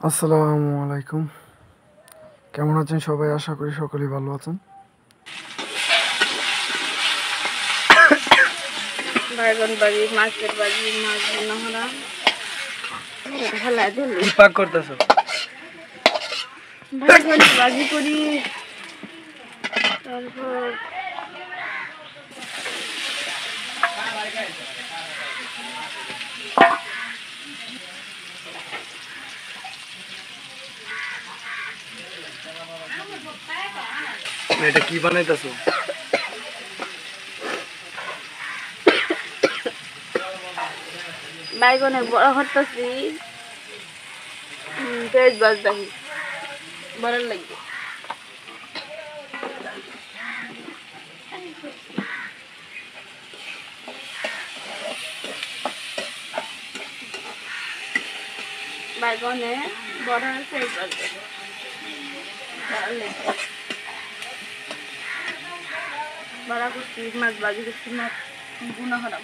আসসালামু আলাইকুম। কেমন আছেন সবাই? আশা করি সকলেই ভালো আছেন। বাইগন বাজি, মাছের বাজি, মাছ নহরা ঢালাই দিল। কি পাক করতেছো? বাইগন বাজি করি, তারপর এটা কি বানাইতেছো? বাইগনের বড় হরতাছি, পেঁয়াজ বাজদাহি বড় লাগবে। বাইগনে বড় পেঁয়াজ বাজদাহি বড় লাগবে। বড় করছি, মাছ বাজি করছি, মাছ গুনা হরাম।